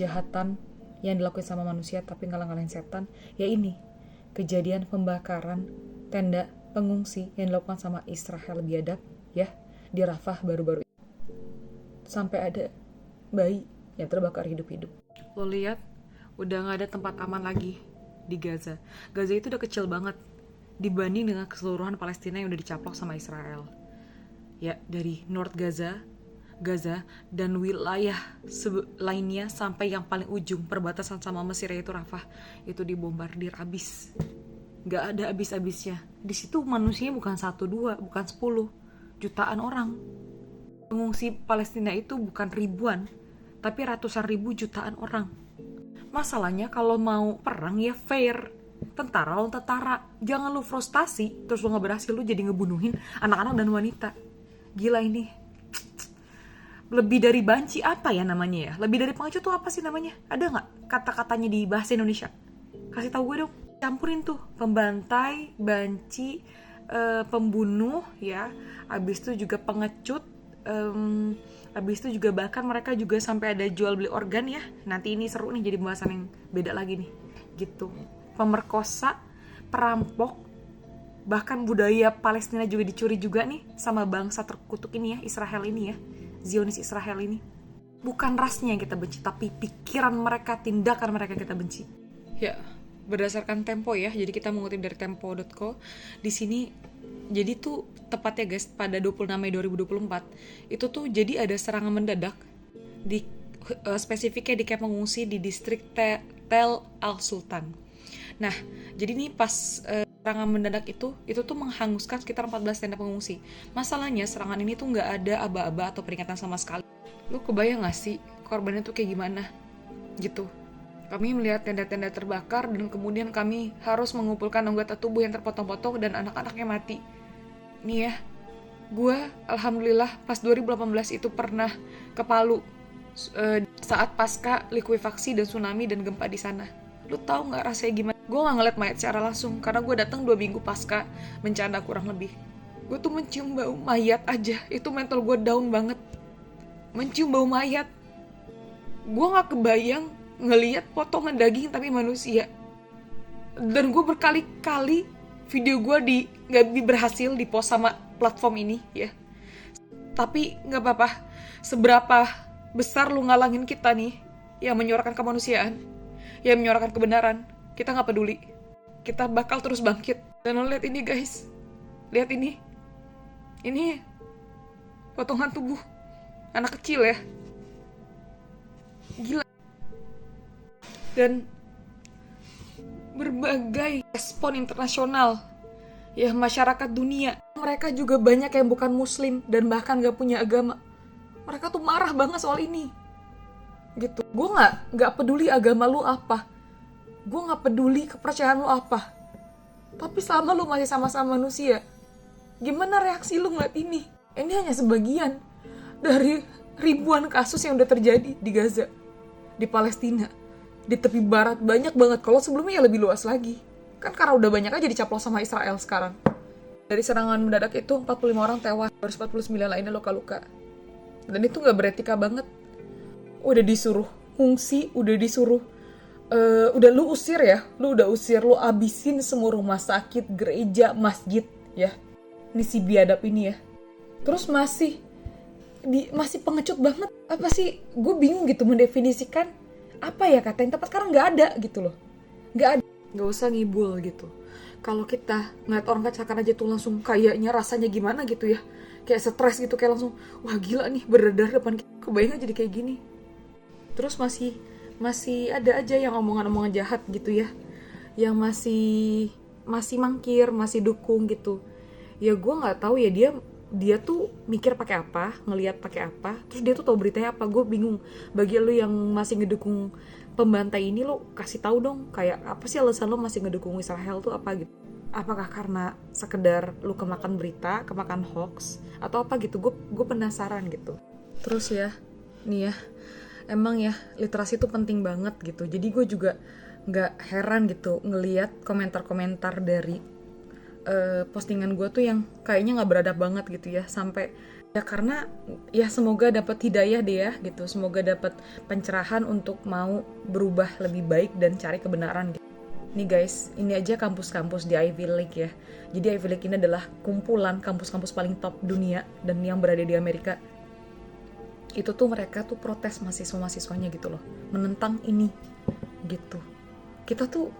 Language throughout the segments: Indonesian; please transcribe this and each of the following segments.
kejahatan yang dilakukan sama manusia tapi ngalah-ngalahin setan, ya ini kejadian pembakaran tenda pengungsi yang dilakukan sama Israel biadab ya di Rafah baru-baru ini. Sampai ada bayi yang terbakar hidup-hidup. Lo lihat, udah gak ada tempat aman lagi di Gaza. Gaza itu udah kecil banget dibanding dengan keseluruhan Palestina yang udah dicaplok sama Israel. Ya, dari North Gaza dan wilayah lainnya sampai yang paling ujung perbatasan sama Mesir yaitu Rafah itu dibombardir abis. Gak ada abis-abisnya. Di situ manusianya bukan 1, 2, bukan 10, jutaan orang. Pengungsi Palestina itu bukan ribuan, tapi ratusan ribu, jutaan orang. Masalahnya kalau mau perang ya fair. Tentara lawan tentara. Jangan lu frustasi terus lu gak berhasil, lu jadi ngebunuhin anak-anak dan wanita. Gila ini. Lebih dari banci apa ya namanya ya? Lebih dari pengecut tuh apa sih namanya? Ada gak kata-katanya di bahasa Indonesia? Kasih tahu gue dong. Campurin tuh pembantai, banci, pembunuh ya. Abis itu juga pengecut. Abis itu juga bahkan mereka juga sampai ada jual beli organ ya. Nanti ini seru nih, jadi pembahasan yang beda lagi nih gitu. Pemerkosa, perampok, bahkan budaya Palestina juga dicuri juga nih sama bangsa terkutuk ini ya, Israel ini ya, Zionis Israel ini. Bukan rasnya yang kita benci, tapi pikiran mereka, tindakan mereka kita benci. Ya, berdasarkan Tempo ya, jadi kita mengutip dari tempo.co. Di sini jadi tuh tepatnya guys pada 26 Mei 2024 itu tuh jadi ada serangan mendadak di spesifiknya di kamp pengungsi di distrik Tel Al Sultan. Nah, jadi nih pas serangan mendadak itu tuh menghanguskan sekitar 14 tenda pengungsi. Masalahnya serangan ini tuh nggak ada aba-aba atau peringatan sama sekali. Lu kebayang nggak sih korbannya tuh kayak gimana? Gitu. Kami melihat tenda-tenda terbakar dan kemudian kami harus mengumpulkan anggota tubuh yang terpotong-potong dan anak-anaknya mati. Nih ya, gue alhamdulillah pas 2018 itu pernah ke Palu saat pasca likuifaksi dan tsunami dan gempa di sana. Lu tahu nggak rasanya gimana? Gue nggak ngeliat mayat secara langsung karena gue datang 2 minggu pasca bencana kurang lebih. Gue tuh mencium bau mayat aja, itu mental gue down banget. Mencium bau mayat, gue nggak kebayang ngelihat potongan daging tapi manusia. Dan gue berkali-kali video gue nggak berhasil di post sama platform ini ya. Tapi nggak apa-apa. Seberapa besar lu ngalangin kita nih yang menyuarakan kemanusiaan, yang menyuarakan kebenaran, kita nggak peduli. Kita bakal terus bangkit. Dan lo lihat ini guys, lihat ini potongan tubuh anak kecil ya, gila. Dan berbagai respon internasional ya, masyarakat dunia, mereka juga banyak yang bukan muslim dan bahkan gak punya agama, mereka tuh marah banget soal ini gitu. Gue gak peduli agama lu apa, gue gak peduli kepercayaan lu apa, tapi selama lu masih sama-sama manusia, gimana reaksi lu ngeliat ini? Ini hanya sebagian dari ribuan kasus yang udah terjadi di Gaza, di Palestina, di tepi barat banyak banget. Kalau sebelumnya ya lebih luas lagi. Kan karena udah banyak aja dicaplos sama Israel sekarang. Dari serangan mendadak itu 45 orang tewas, 249 lainnya luka-luka. Dan itu gak beretika banget. Udah disuruh fungsi, udah disuruh udah lu usir ya, lu abisin semua rumah sakit, gereja, masjid ya. Ini si biadab ini ya. Terus masih pengecut banget. Apa sih? Gue bingung gitu mendefinisikan apa ya kata yang tepat, karena nggak ada gitu loh. Nggak usah ngibul gitu. Kalau kita ngeliat orang kecelakaan aja tuh langsung kayaknya rasanya gimana gitu ya, kayak stres gitu, kayak langsung wah gila nih berdarah depan kita. Kebayang jadi kayak gini. Terus masih ada aja yang omongan-omongan jahat gitu ya, yang masih mangkir, masih dukung gitu. Ya gue nggak tahu ya dia tuh mikir pakai apa, ngelihat pakai apa, terus dia tuh tahu beritanya apa. Gue bingung. Bagi lu yang masih ngedukung pembantai ini, lo kasih tahu dong, kayak apa sih alasan lo masih ngedukung Israel tuh apa gitu? Apakah karena sekedar lu kemakan berita, kemakan hoax, atau apa gitu? Gue penasaran gitu. Terus ya, nih ya, emang ya literasi tuh penting banget gitu. Jadi gue juga nggak heran gitu ngelihat komentar-komentar dari postingan gue tuh yang kayaknya nggak beradab banget gitu ya, sampai Ya karena ya semoga dapat hidayah deh ya gitu, semoga dapat pencerahan untuk mau berubah lebih baik dan cari kebenaran gitu. Nih guys, ini aja kampus-kampus di Ivy League ya. Jadi Ivy League ini adalah kumpulan kampus-kampus paling top dunia dan yang berada di Amerika. Itu tuh mereka tuh protes mahasiswa-mahasiswanya gitu loh, menentang ini gitu. Kita tuh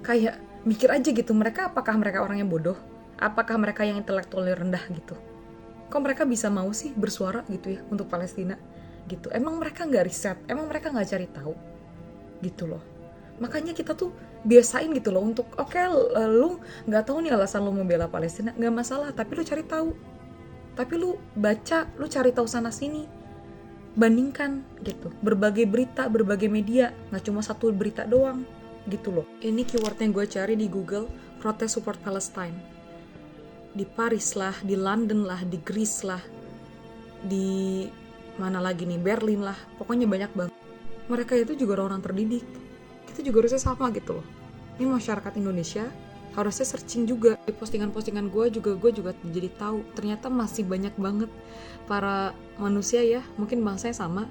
kayak mikir aja gitu, apakah mereka orang yang bodoh? Apakah mereka yang intelektualnya rendah gitu? Kok mereka bisa mau sih bersuara gitu ya untuk Palestina gitu? Emang mereka nggak riset? Emang mereka nggak cari tahu gitu loh? Makanya kita tuh biasain gitu loh untuk oke, lu nggak tahu nih alasan lu membela Palestina, nggak masalah, tapi lu cari tahu, tapi lu baca, lu cari tahu sana sini, bandingkan gitu, berbagai berita, berbagai media, nggak cuma satu berita doang gitu loh. Ini keyword yang gue cari di Google, protes support Palestine. Di Paris lah, di London lah, di Greece lah, di mana lagi nih, Berlin lah, pokoknya banyak banget. Mereka itu juga orang-orang terdidik, kita juga harusnya sama gitu loh. Ini masyarakat Indonesia harusnya searching juga di postingan-postingan gue juga jadi tahu ternyata masih banyak banget para manusia ya, mungkin bangsanya sama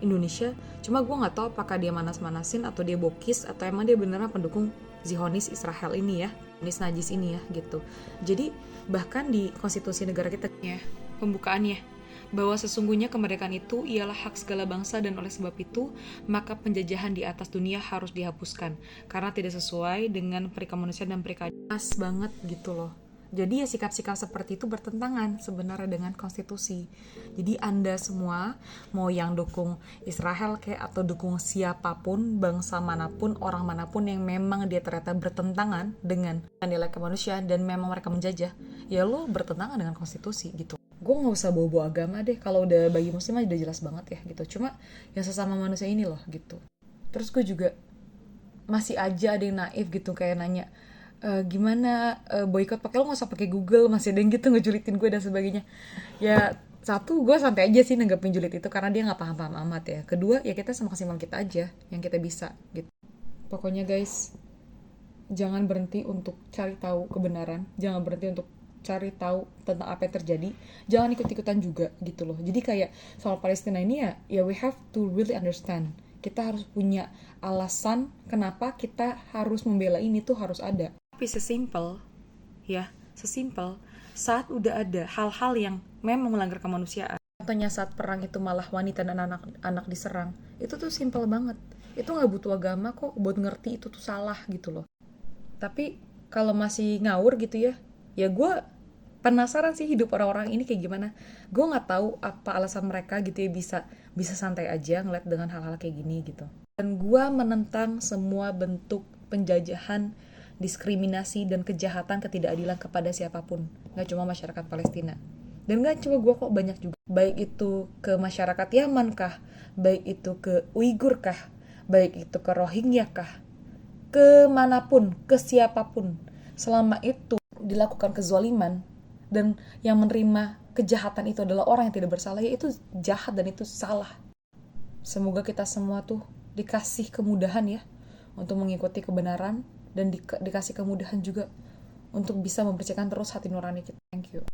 Indonesia, cuma gue nggak tahu apakah dia manas-manasin atau dia bokis atau emang dia beneran pendukung Zionis Israel ini ya, Zionis najis ini ya gitu. Jadi bahkan di konstitusi negara kita ya, pembukaannya bahwa sesungguhnya kemerdekaan itu ialah hak segala bangsa dan oleh sebab itu maka penjajahan di atas dunia harus dihapuskan karena tidak sesuai dengan peri kemanusiaan dan peri keadilan. Pas banget gitu loh. Jadi ya sikap-sikap seperti itu bertentangan sebenarnya dengan konstitusi. Jadi Anda semua mau yang dukung Israel kayak atau dukung siapapun, bangsa manapun, orang manapun yang memang dia ternyata bertentangan dengan nilai kemanusiaan dan memang mereka menjajah, ya lo bertentangan dengan konstitusi gitu. Gue nggak usah bawa-bawa agama deh, kalau udah bagi muslim udah jelas banget ya gitu. Cuma yang sesama manusia ini loh gitu. Terus gue juga masih aja ada yang naif gitu kayak nanya gimana boykot pakai, lo nggak usah pakai Google, masih ada yang gitu ngejulitin gue dan sebagainya. Ya satu, gue santai aja sih nanggepin julid itu karena dia nggak paham-paham amat ya. Kedua, ya kita semaksimal kita aja yang kita bisa gitu. Pokoknya guys, jangan berhenti untuk cari tahu kebenaran, jangan berhenti untuk cari tahu tentang apa yang terjadi, jangan ikut-ikutan juga gitu loh. Jadi kayak soal Palestina ini ya we have to really understand, kita harus punya alasan kenapa kita harus membela ini tuh harus ada. Tapi sesimpel ya, sesimpel saat udah ada hal-hal yang memang melanggar kemanusiaan, contohnya saat perang itu malah wanita dan anak-anak diserang, itu tuh simpel banget, itu nggak butuh agama kok buat ngerti itu tuh salah gitu loh. Tapi kalau masih ngawur gitu ya, ya gue penasaran sih hidup orang-orang ini kayak gimana. Gue nggak tahu apa alasan mereka gitu ya bisa santai aja ngeliat dengan hal-hal kayak gini gitu. Dan gue menentang semua bentuk penjajahan, diskriminasi dan kejahatan ketidakadilan kepada siapapun, nggak cuma masyarakat Palestina. Dan gak cuma gue kok, banyak juga. Baik itu ke masyarakat Yaman kah, baik itu ke Uighur kah, baik itu ke Rohingya kah, kemanapun, ke siapapun, selama itu dilakukan kezaliman dan yang menerima kejahatan itu adalah orang yang tidak bersalah, ya itu jahat dan itu salah. Semoga kita semua tuh dikasih kemudahan ya untuk mengikuti kebenaran dan dikasih kemudahan juga untuk bisa membersihkan terus hati nurani kita. Thank you.